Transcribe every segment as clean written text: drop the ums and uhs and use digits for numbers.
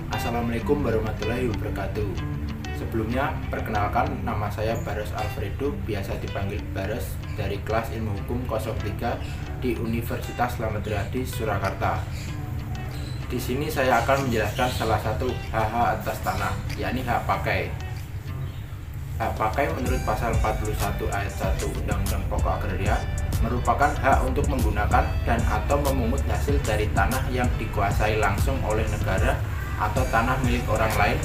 Assalamualaikum warahmatullahi wabarakatuh. Sebelumnya, perkenalkan, nama saya Baros Alfredo, biasa dipanggil Baros, dari kelas Ilmu Hukum 03 di Universitas Slamet Riyadi, Surakarta. Di sini saya akan menjelaskan salah satu hak atas tanah, yakni hak pakai. Hak pakai menurut pasal 41 ayat 1 Undang-Undang Pokok Agraria merupakan hak untuk menggunakan dan atau memungut hasil dari tanah yang dikuasai langsung oleh negara atau tanah milik orang lain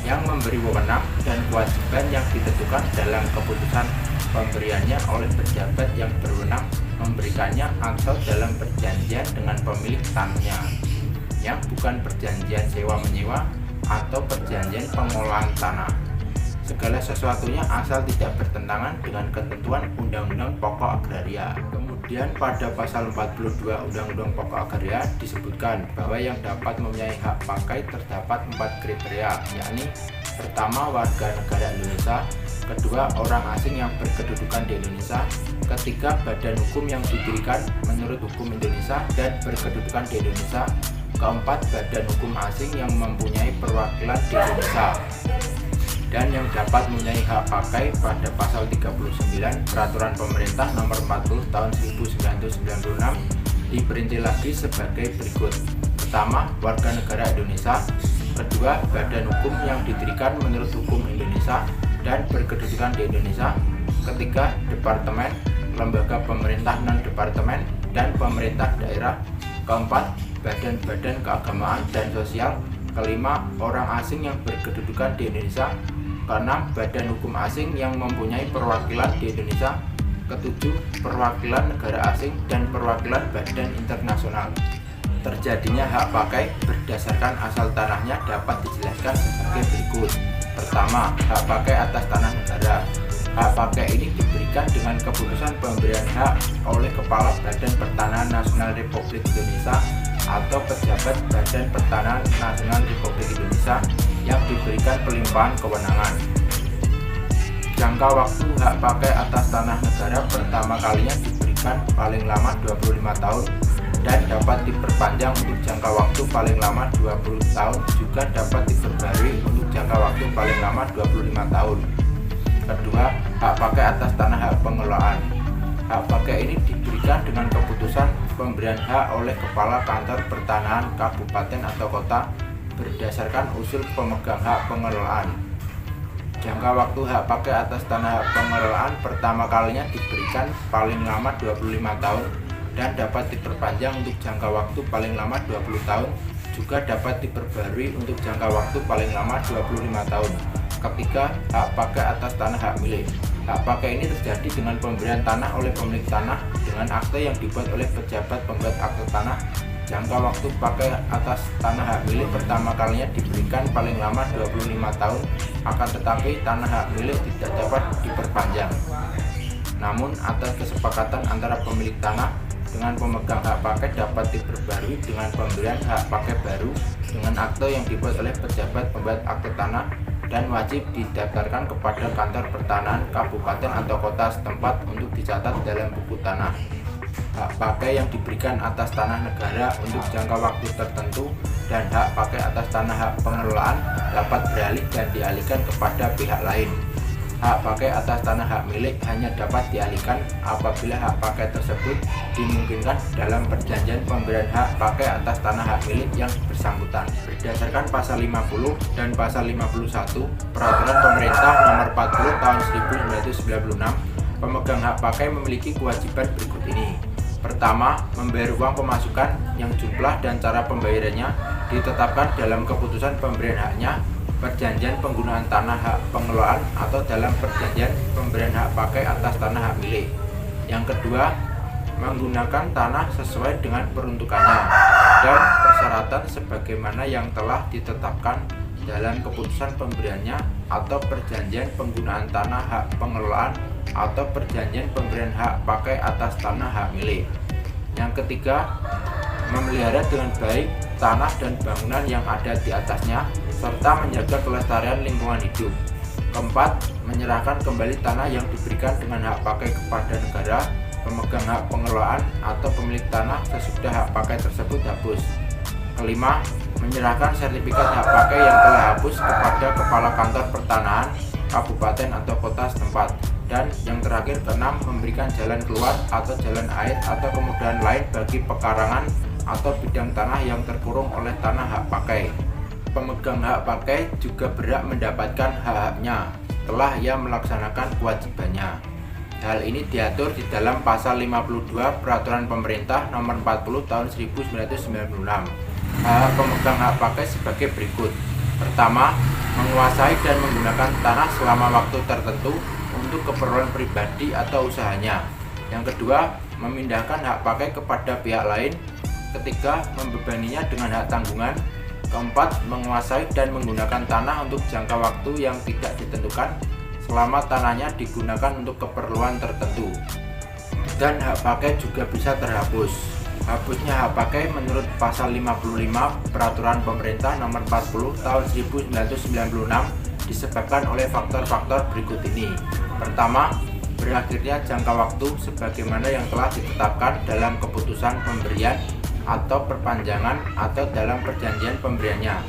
yang memberi wewenang dan kewajiban yang ditentukan dalam keputusan pemberiannya oleh pejabat yang berwenang memberikannya atau dalam perjanjian dengan pemilik tanahnya yang bukan perjanjian sewa-menyewa atau perjanjian pengolahan tanah. Segala sesuatunya asal tidak bertentangan dengan ketentuan Undang-Undang Pokok Agraria. Kemudian pada pasal 42 Undang-Undang Pokok Agraria disebutkan bahwa yang dapat mempunyai hak pakai terdapat 4 kriteria, yakni pertama, warga negara Indonesia; kedua, orang asing yang berkedudukan di Indonesia; ketiga, badan hukum yang didirikan menurut hukum Indonesia dan berkedudukan di Indonesia; keempat, badan hukum asing yang mempunyai perwakilan di Indonesia. Dan yang dapat mempunyai hak pakai pada pasal 39 Peraturan Pemerintah Nomor 40 Tahun 1996 diperinci lagi sebagai berikut. Pertama, warga negara Indonesia; kedua, badan hukum yang didirikan menurut hukum Indonesia dan berkedudukan di Indonesia; ketiga, departemen, lembaga pemerintah non-departemen, dan pemerintah daerah; keempat, badan-badan keagamaan dan sosial; kelima, orang asing yang berkedudukan di Indonesia; keenam, badan hukum asing yang mempunyai perwakilan di Indonesia; ketujuh, perwakilan negara asing dan perwakilan badan internasional. Terjadinya hak pakai berdasarkan asal tanahnya dapat dijelaskan sebagai berikut. Pertama, hak pakai atas tanah negara. Hak pakai ini diberikan dengan keputusan pemberian hak oleh Kepala Badan Pertanahan Nasional Republik Indonesia atau pejabat Badan Pertanahan Nasional Republik Indonesia yang diberikan pelimpahan kewenangan. Jangka waktu hak pakai atas tanah negara pertama kalinya diberikan paling lama 25 tahun dan dapat diperpanjang untuk jangka waktu paling lama 20 tahun, juga dapat diperbarui untuk jangka waktu paling lama 25 tahun. Kedua, hak pakai atas tanah hak pengelolaan. Hak pakai ini diberikan dengan keputusan pemberian hak oleh Kepala Kantor Pertanahan Kabupaten atau Kota berdasarkan usul pemegang hak pengelolaan. Jangka waktu hak pakai atas tanah hak pengelolaan pertama kalinya diberikan paling lama 25 tahun dan dapat diperpanjang untuk jangka waktu paling lama 20 tahun, juga dapat diperbarui untuk jangka waktu paling lama 25 tahun. Ketiga, hak pakai atas tanah hak milik. Hak pakai ini terjadi dengan pemberian tanah oleh pemilik tanah dengan akte yang dibuat oleh pejabat pembuat akte tanah. Jangka waktu pakai atas tanah hak milik pertama kalinya diberikan paling lama 25 tahun, akan tetapi tanah hak milik tidak dapat diperpanjang. Namun atas kesepakatan antara pemilik tanah dengan pemegang hak pakai dapat diperbarui dengan pemberian hak pakai baru dengan akte yang dibuat oleh pejabat pembuat akte tanah dan wajib didaftarkan kepada kantor pertanahan kabupaten atau kota setempat untuk dicatat dalam buku tanah. Hak pakai yang diberikan atas tanah negara untuk jangka waktu tertentu dan hak pakai atas tanah hak pengelolaan dapat beralih dan dialihkan kepada pihak lain. Hak pakai atas tanah hak milik hanya dapat dialihkan apabila hak pakai tersebut dimungkinkan dalam perjanjian pemberian hak pakai atas tanah hak milik yang bersangkutan. Berdasarkan pasal 50 dan pasal 51 Peraturan Pemerintah Nomor 40 Tahun 1996, pemegang hak pakai memiliki kewajiban berikut ini. Pertama, membayar uang pemasukan yang jumlah dan cara pembayarannya ditetapkan dalam keputusan pemberian haknya, perjanjian penggunaan tanah hak pengelolaan atau dalam perjanjian pemberian hak pakai atas tanah hak milik. Yang kedua, menggunakan tanah sesuai dengan peruntukannya dan persyaratan sebagaimana yang telah ditetapkan dalam keputusan pemberiannya atau perjanjian penggunaan tanah hak pengelolaan atau perjanjian pemberian hak pakai atas tanah hak milik. Yang ketiga, memelihara dengan baik tanah dan bangunan yang ada di atasnya serta menjaga kelestarian lingkungan hidup. Keempat, menyerahkan kembali tanah yang diberikan dengan hak pakai kepada negara, pemegang hak pengelolaan atau pemilik tanah sesudah hak pakai tersebut habis. Kelima, menyerahkan sertifikat hak pakai yang telah hapus kepada Kepala Kantor Pertanahan Kabupaten atau Kota setempat. Dan yang terakhir keenam, memberikan jalan keluar atau jalan air atau kemudahan lain bagi pekarangan atau bidang tanah yang terkurung oleh tanah hak pakai. Pemegang hak pakai juga berhak mendapatkan hak-haknya setelah ia melaksanakan kewajibannya. Hal ini diatur di dalam pasal 52 Peraturan Pemerintah Nomor 40 Tahun 1996. Hak pemegang hak pakai sebagai berikut. Pertama, menguasai dan menggunakan tanah selama waktu tertentu untuk keperluan pribadi atau usahanya. Yang kedua, memindahkan hak pakai kepada pihak lain. Ketiga, membebaninya dengan hak tanggungan. Keempat, menguasai dan menggunakan tanah untuk jangka waktu yang tidak ditentukan selama tanahnya digunakan untuk keperluan tertentu. Dan hak pakai juga bisa terhapus. Hapusnya hak pakai menurut pasal 55 Peraturan Pemerintah Nomor 40 Tahun 1996 disebabkan oleh faktor-faktor berikut ini. Pertama, berakhirnya jangka waktu sebagaimana yang telah ditetapkan dalam keputusan pemberian atau perpanjangan atau dalam perjanjian pemberiannya.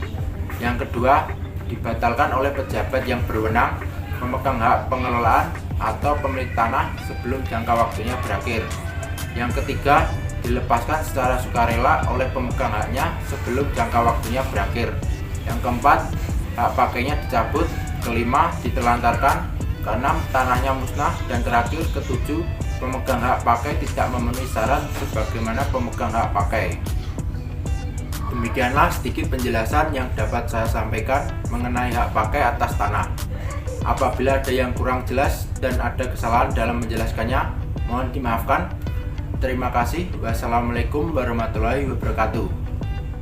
Yang kedua, dibatalkan oleh pejabat yang berwenang, pemegang hak pengelolaan atau pemilik tanah sebelum jangka waktunya berakhir. Yang ketiga, dilepaskan secara sukarela oleh pemegang haknya sebelum jangka waktunya berakhir. Yang keempat, hak pakainya dicabut. Kelima, ditelantarkan. Keenam, tanahnya musnah. Dan terakhir, ketujuh, pemegang hak pakai tidak memenuhi syarat sebagaimana pemegang hak pakai. Demikianlah sedikit penjelasan yang dapat saya sampaikan mengenai hak pakai atas tanah. Apabila ada yang kurang jelas dan ada kesalahan dalam menjelaskannya, mohon dimaafkan. Terima kasih. Wassalamualaikum warahmatullahi wabarakatuh.